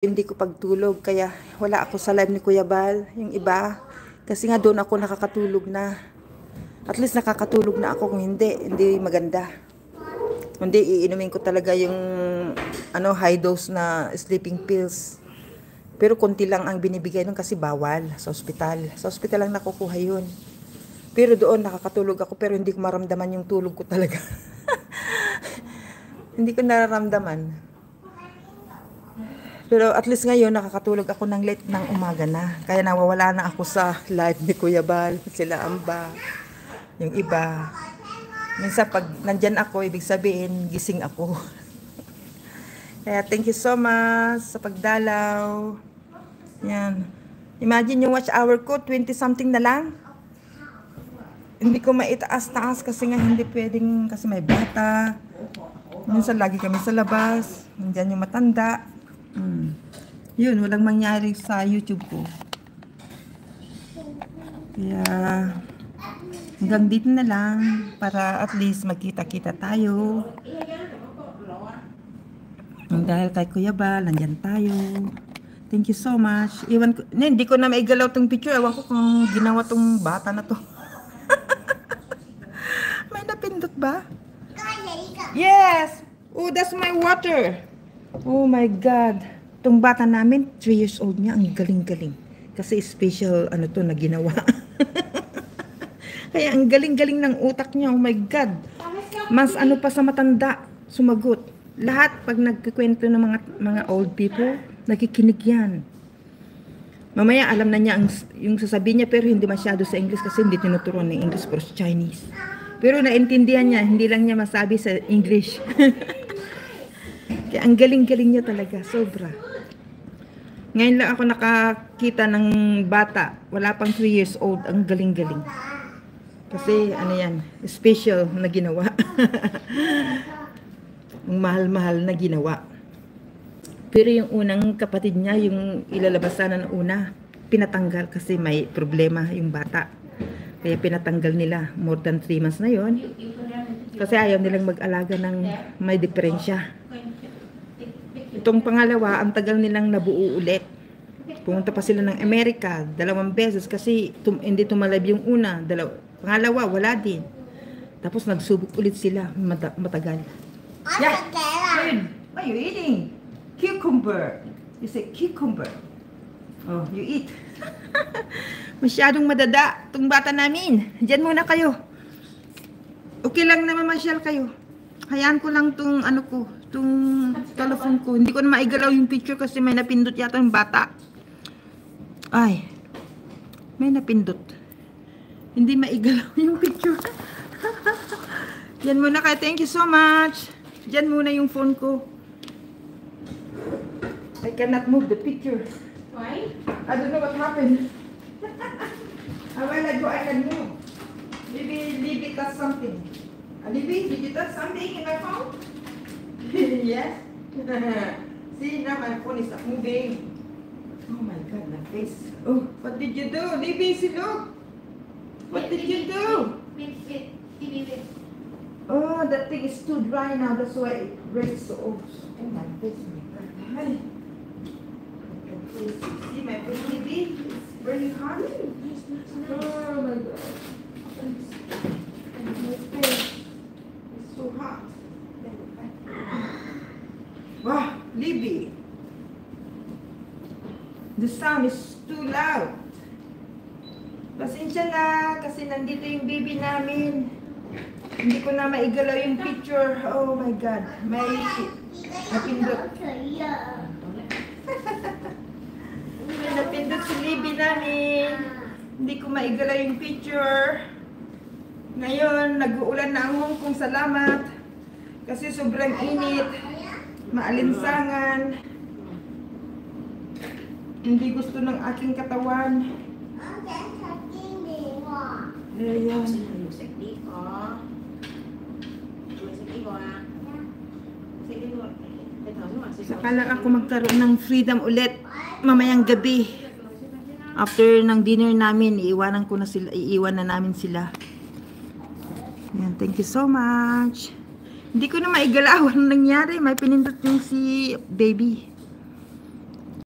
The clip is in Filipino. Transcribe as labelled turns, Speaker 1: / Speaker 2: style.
Speaker 1: hindi ko pagtulog, kaya wala ako sa live ni Kuya Bal, yung iba. Kasi nga doon ako nakakatulog na. At least nakakatulog na ako, kung hindi maganda. Hindi, iinumin ko talaga yung high dose na sleeping pills. Pero konti lang ang binibigay nun kasi bawal sa ospital. Sa ospital lang nakukuha yun. Pero doon nakakatulog ako, pero hindi ko maramdaman yung tulog ko talaga. Hindi ko nararamdaman. Pero at least ngayon nakakatulog ako ng late ng umaga na. Kaya nawawala na ako sa live ni Kuya Bal, sila Amba, yung iba. Minsan pag nandyan ako, ibig sabihin gising ako. Kaya thank you so much sa pagdalaw. Yan. Imagine yung watch hour ko, 20 something na lang. Hindi ko maitaas-taas kasi nga hindi pwedeng, kasi may bata. Minsan lagi kami sa labas. Nandyan yung matanda. Yun, walang mangyari sa YouTube ko. Kaya hanggang dito na lang para at least magkita-kita tayo. Dahil kay Kuya Bal, nandyan tayo. Thank you so much. Iwan ko, hindi ko na maigalaw tong picture. Ewan ko kung ginawa tong bata na to. May napindot ba? Yes! Oh, that's my water. Oh my God. Itong bata namin, 3 years old niya, ang galing-galing. Kasi special, to, na ginawa. Kaya ang galing-galing ng utak niya, oh my God. Mas pa sa matanda, sumagot. Lahat, pag nagkikwento ng mga old people, nakikinig yan. Mamaya, alam na niya yung sasabihin niya, pero hindi masyado sa English kasi hindi tinuturuan ng English, pero Chinese. Pero naintindihan niya, hindi lang niya masabi sa English. Kaya ang galing-galing niya talaga, sobra. Ngayon lang ako nakakita ng bata, wala pang 3 years old, ang galing-galing. Kasi yan, special na ginawa. Ang mahal-mahal na ginawa. Pero yung unang kapatid niya, yung ilalabas sana ng una, pinatanggal kasi may problema yung bata. Kaya pinatanggal nila, more than 3 months na yon. Kasi ayaw nilang mag-alaga ng may diferensya. Itong pangalawa, ang tagal nilang nabuo ulit. Pumunta pa sila ng Amerika 2 beses kasi hindi tumalab yung una. Pangalawa, wala din. Tapos nagsubok ulit sila, matagal. Yeah. What are you eating? Cucumber. You say cucumber. Oh, you eat. Masyadong madada itong bata namin. Diyan muna kayo. Okay lang na mamasyal kayo. Hayaan ko lang itong itong telephone ko. Hindi ko na maigalaw yung picture kasi may napindot yata yung bata. Ay, may napindot. Hindi maigalaw yung picture. Diyan muna kayo. Thank you so much. Diyan muna yung phone ko. I cannot move the picture.
Speaker 2: Why?
Speaker 1: I don't know what happened. A while ago I can move. Maybe Libby touched something. Libby, did you touch something in my phone? Yes. See, now my phone is not moving. Oh my God, my face. Oh, what did you do? Libby, see, look. What did you do?
Speaker 2: Wait.
Speaker 1: Oh, that thing is too dry now. That's why it breaks so. Oh my face, my God. Hi. See my face, Libby? It's burning hot. Oh my God. My face is so hot. Wow, Libby. The sound is too loud. Pasensya na kasi nandito yung baby namin. Hindi ko na maigalaw yung picture. Oh my God. May napindot. May napindot si Libby namin. Hindi ko maigalaw yung picture. Ngayon, nag-uulan na ang Hong Kong. Salamat. Kasi sobrang init. Maalinsangan. Hindi gusto ng aking katawan. Ayan. Saka lang ako magkaroon ng freedom ulit mamayang gabi. After ng dinner namin, iiwan na namin sila. Ayan, thank you so much. Hindi ko na maigalaw. Anong nangyari? May pinindot yung si baby.